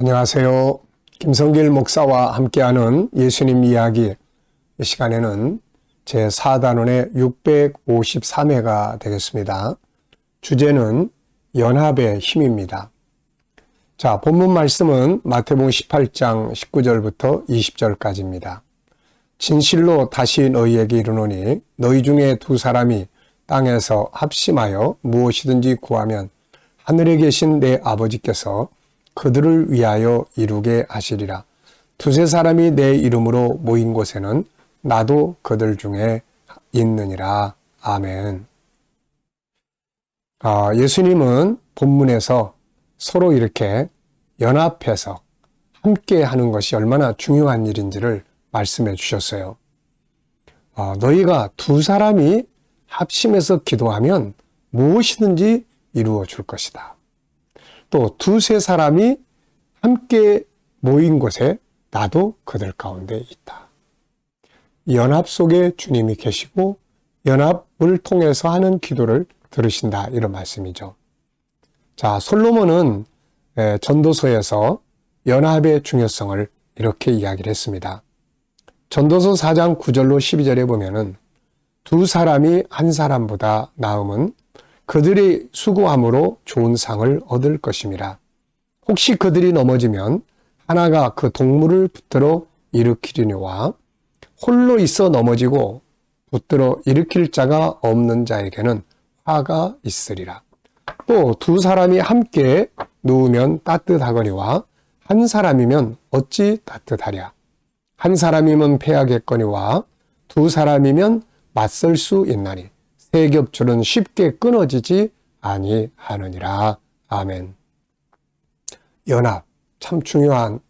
안녕하세요. 김성길 목사와 함께하는 예수님 이야기. 이 시간에는 제4단원의 653회가 되겠습니다. 주제는 연합의 힘입니다. 자, 본문 말씀은 마태복음 18장 19절부터 20절까지입니다. 진실로 다시 너희에게 이르노니 너희 중에 두 사람이 땅에서 합심하여 무엇이든지 구하면 하늘에 계신 내 아버지께서 그들을 위하여 이루게 하시리라. 두세 사람이 내 이름으로 모인 곳에는 나도 그들 중에 있느니라. 아멘. 예수님은 본문에서 서로 이렇게 연합해서 함께 하는 것이 얼마나 중요한 일인지를 말씀해 주셨어요. 너희가 두 사람이 합심해서 기도하면 무엇이든지 이루어 줄 것이다. 또 두세 사람이 함께 모인 곳에 나도 그들 가운데 있다. 연합 속에 주님이 계시고 연합을 통해서 하는 기도를 들으신다, 이런 말씀이죠. 자, 솔로몬은 전도서에서 연합의 중요성을 이렇게 이야기를 했습니다. 전도서 4장 9절로 12절에 보면은 두 사람이 한 사람보다 나음은 그들의 수고함으로 좋은 상을 얻을 것임이라. 혹시 그들이 넘어지면 하나가 그 동물을 붙들어 일으키려니와 홀로 있어 넘어지고 붙들어 일으킬 자가 없는 자에게는 화가 있으리라. 또 두 사람이 함께 누우면 따뜻하거니와 한 사람이면 어찌 따뜻하랴. 한 사람이면 패하겠거니와 두 사람이면 맞설 수 있나니 세 겹줄은 쉽게 끊어지지 아니하느니라. 아멘. 연합, 참 중요한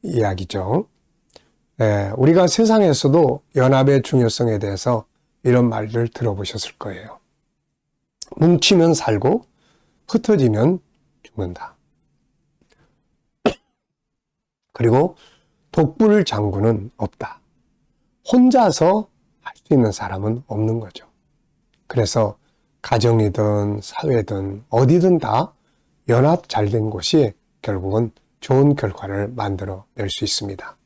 이야기죠. 우리가 세상에서도 연합의 중요성에 대해서 이런 말을 들어보셨을 거예요. 뭉치면 살고 흩어지면 죽는다. 그리고 독불장군은 없다. 혼자서 할 수 있는 사람은 없는 거죠. 그래서 가정이든 사회든 어디든 다 연합 잘 된 곳이 결국은 좋은 결과를 만들어낼 수 있습니다.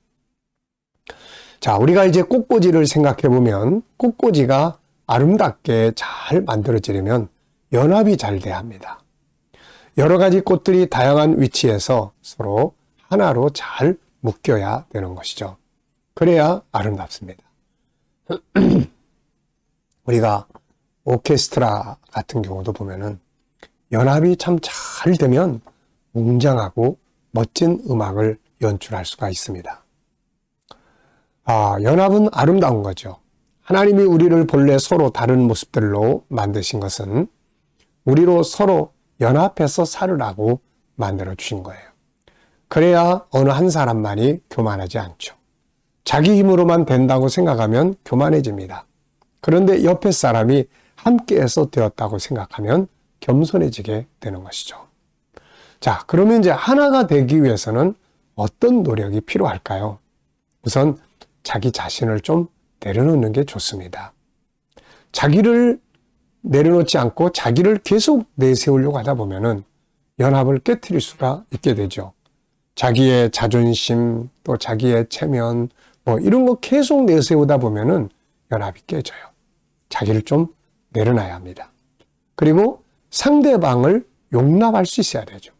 자, 우리가 이제 꽃꽂이를 생각해 보면 꽃꽂이가 아름답게 잘 만들어지려면 연합이 잘 돼야 합니다. 여러 가지 꽃들이 다양한 위치에서 서로 하나로 잘 묶여야 되는 것이죠. 그래야 아름답습니다. 우리가 오케스트라 같은 경우도 보면은 연합이 참 잘 되면 웅장하고 멋진 음악을 연출할 수가 있습니다. 연합은 아름다운 거죠. 하나님이 우리를 본래 서로 다른 모습들로 만드신 것은 우리로 서로 연합해서 살으라고 만들어 주신 거예요. 그래야 어느 한 사람만이 교만하지 않죠. 자기 힘으로만 된다고 생각하면 교만해집니다. 그런데 옆에 사람이 함께해서 되었다고 생각하면 겸손해지게 되는 것이죠. 자, 그러면 이제 하나가 되기 위해서는 어떤 노력이 필요할까요? 우선 자기 자신을 좀 내려놓는 게 좋습니다. 자기를 내려놓지 않고 자기를 계속 내세우려고 하다 보면은 연합을 깨트릴 수가 있게 되죠. 자기의 자존심, 또 자기의 체면, 이런 거 계속 내세우다 보면은 연합이 깨져요. 자기를 좀 내려놔야 합니다. 그리고 상대방을 용납할 수 있어야 되죠.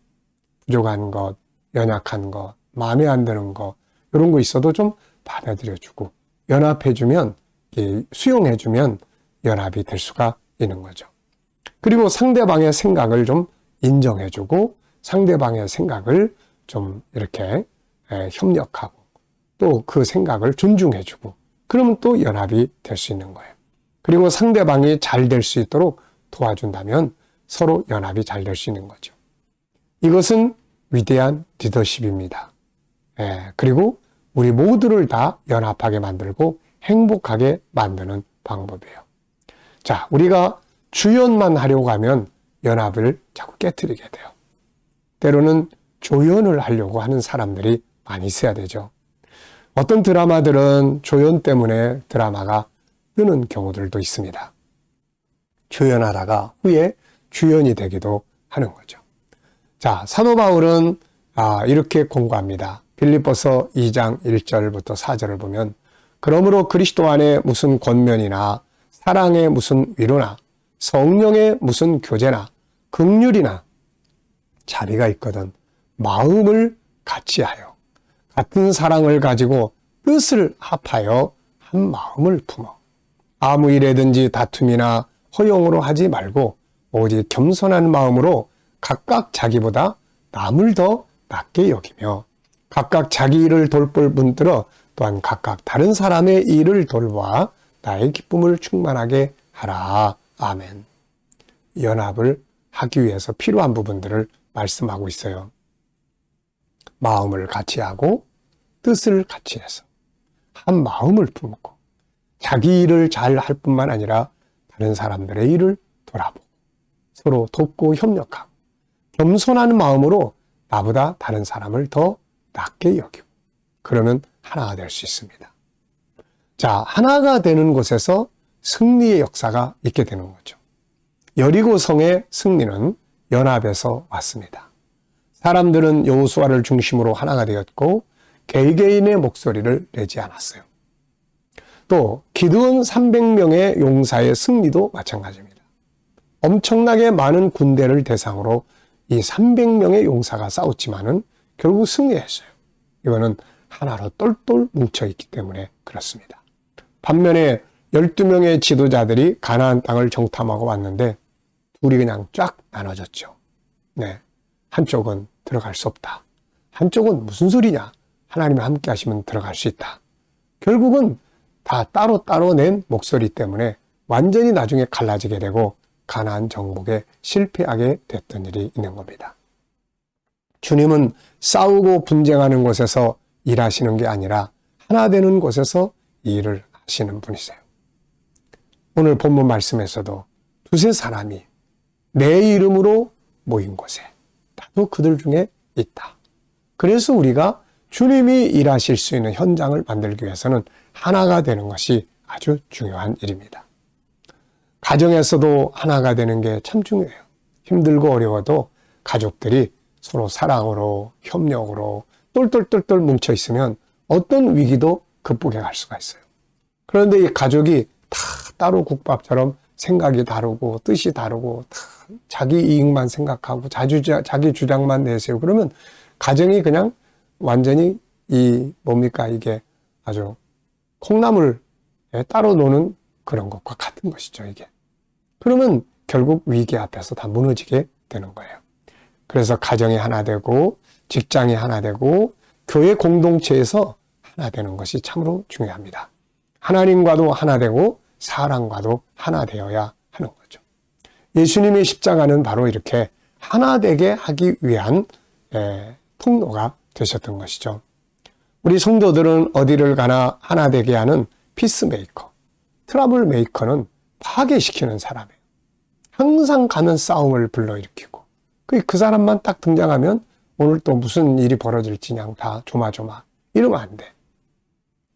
부족한 것, 연약한 것, 마음에 안 드는 것, 이런 거 있어도 좀 받아들여주고 연합해주면, 수용해주면 연합이 될 수가 있는 거죠. 그리고 상대방의 생각을 좀 인정해주고 상대방의 생각을 좀 이렇게 협력하고 또 그 생각을 존중해주고 그러면 또 연합이 될 수 있는 거예요. 그리고 상대방이 잘 될 수 있도록 도와준다면 서로 연합이 잘 될 수 있는 거죠. 이것은 위대한 리더십입니다. 그리고 우리 모두를 다 연합하게 만들고 행복하게 만드는 방법이에요. 자, 우리가 주연만 하려고 하면 연합을 자꾸 깨트리게 돼요. 때로는 조연을 하려고 하는 사람들이 많이 있어야 되죠. 어떤 드라마들은 조연 때문에 드라마가 뜨는 경우들도 있습니다. 조연하다가 후에 주연이 되기도 하는 거죠. 자, 사도 바울은 이렇게 공고합니다. 빌립보서 2장 1절부터 4절을 보면 그러므로 그리스도 안에 무슨 권면이나 사랑의 무슨 위로나 성령의 무슨 교제나 긍휼이나 자비가 있거든 마음을 같이하여 같은 사랑을 가지고 뜻을 합하여 한 마음을 품어 아무 일에든지 다툼이나 허용으로 하지 말고 오직 겸손한 마음으로 각각 자기보다 남을 더 낮게 여기며 각각 자기 일을 돌볼 분들어 또한 각각 다른 사람의 일을 돌보아 나의 기쁨을 충만하게 하라. 아멘. 연합을 하기 위해서 필요한 부분들을 말씀하고 있어요. 마음을 같이 하고 뜻을 같이 해서 한 마음을 품고 자기 일을 잘 할 뿐만 아니라 다른 사람들의 일을 돌아보고 서로 돕고 협력하고 겸손한 마음으로 나보다 다른 사람을 더 낮게 여기고 그러면 하나가 될 수 있습니다. 자, 하나가 되는 곳에서 승리의 역사가 있게 되는 거죠. 여리고성의 승리는 연합에서 왔습니다. 사람들은 여호수아를 중심으로 하나가 되었고 개개인의 목소리를 내지 않았어요. 또 기드온 300명의 용사의 승리도 마찬가지입니다. 엄청나게 많은 군대를 대상으로 이 300명의 용사가 싸웠지만은 결국 승리했어요. 이거는 하나로 똘똘 뭉쳐있기 때문에 그렇습니다. 반면에 12명의 지도자들이 가나안 땅을 정탐하고 왔는데 둘이 그냥 쫙 나눠졌죠. 네, 한쪽은 들어갈 수 없다. 한쪽은 무슨 소리냐? 하나님이 함께 하시면 들어갈 수 있다. 결국은 다 따로따로 낸 목소리 때문에 완전히 나중에 갈라지게 되고 가나안 정복에 실패하게 됐던 일이 있는 겁니다. 주님은 싸우고 분쟁하는 곳에서 일하시는 게 아니라 하나 되는 곳에서 일을 하시는 분이세요. 오늘 본문 말씀에서도 두세 사람이 내 이름으로 모인 곳에 나도 그들 중에 있다. 그래서 우리가 주님이 일하실 수 있는 현장을 만들기 위해서는 하나가 되는 것이 아주 중요한 일입니다. 가정에서도 하나가 되는 게 참 중요해요. 힘들고 어려워도 가족들이 서로 사랑으로 협력으로 똘똘똘똘 뭉쳐 있으면 어떤 위기도 극복해 갈 수가 있어요. 그런데 이 가족이 다 따로 국밥처럼 생각이 다르고 뜻이 다르고 다 자기 이익만 생각하고 자기 주장만 내세우고 그러면 가정이 그냥 완전히 이게 아주 콩나물에 따로 노는 그런 것과 같은 것이죠, 이게. 그러면 결국 위기 앞에서 다 무너지게 되는 거예요. 그래서 가정이 하나 되고 직장이 하나 되고 교회 공동체에서 하나 되는 것이 참으로 중요합니다. 하나님과도 하나 되고 사람과도 하나 되어야 하는 거죠. 예수님의 십자가는 바로 이렇게 하나 되게 하기 위한 통로가 되셨던 것이죠. 우리 성도들은 어디를 가나 하나 되게 하는 피스메이커, 트러블 메이커는 파괴시키는 사람이에요. 항상 가는 싸움을 불러일으키고 그 사람만 딱 등장하면 오늘 또 무슨 일이 벌어질지 그냥 다 조마조마 이러면 안 돼.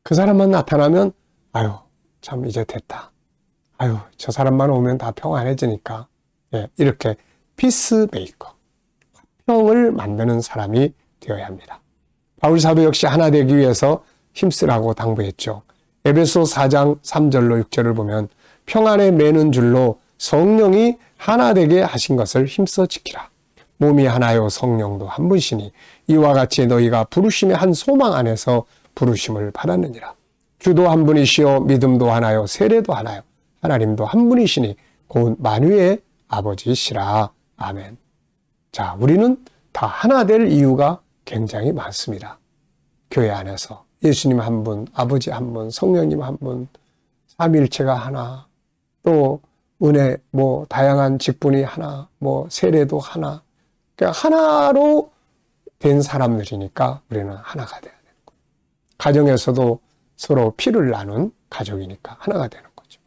그 사람만 나타나면 아유 참 이제 됐다. 아유 저 사람만 오면 다 평안해지니까 이렇게 피스메이커, 화평을 만드는 사람이 되어야 합니다. 바울 사도 역시 하나 되기 위해서 힘쓰라고 당부했죠. 에베소 4장 3절로 6절을 보면 평안에 매는 줄로 성령이 하나 되게 하신 것을 힘써 지키라. 몸이 하나요 성령도 한 분이시니 이와 같이 너희가 부르심의 한 소망 안에서 부르심을 받았느니라. 주도 한 분이시요 믿음도 하나요 세례도 하나요 하나님도 한 분이시니 곧 만유의 아버지시라. 아멘. 자, 우리는 다 하나 될 이유가 굉장히 많습니다. 교회 안에서 예수님 한 분, 아버지 한 분, 성령님 한 분, 삼위일체가 하나, 또 은혜, 다양한 직분이 하나, 세례도 하나. 그러니까 하나로 된 사람들이니까 우리는 하나가 돼야 되는 거예요. 가정에서도 서로 피를 나눈 가족이니까 하나가 되는 거죠.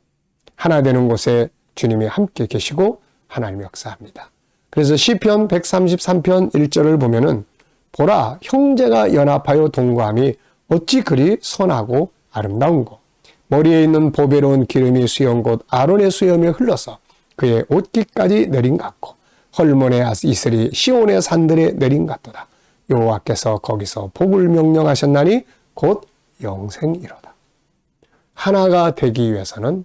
하나 되는 곳에 주님이 함께 계시고 하나님 역사합니다. 그래서 시편 133편 1절을 보면은 보라 형제가 연합하여 동거함이 어찌 그리 선하고 아름다운고 머리에 있는 보배로운 기름이 수염 곧 아론의 수염에 흘러서 그의 옷깃까지 내린 같고 헐몬의 이슬이 시온의 산들에 내린 같도다. 여호와께서 거기서 복을 명령하셨나니 곧 영생이로다. 하나가 되기 위해서는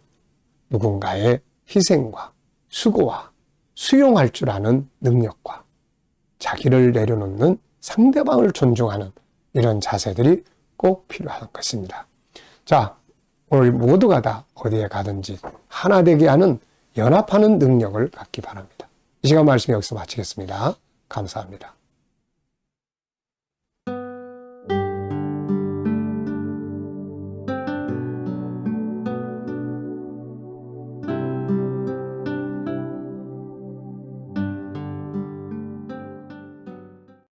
누군가의 희생과 수고와 수용할 줄 아는 능력과 자기를 내려놓는 상대방을 존중하는 이런 자세들이 꼭 필요한 것입니다. 자, 오늘 모두가 다 어디에 가든지 하나 되게 하는 연합하는 능력을 갖기 바랍니다. 이 시간 말씀 여기서 마치겠습니다. 감사합니다.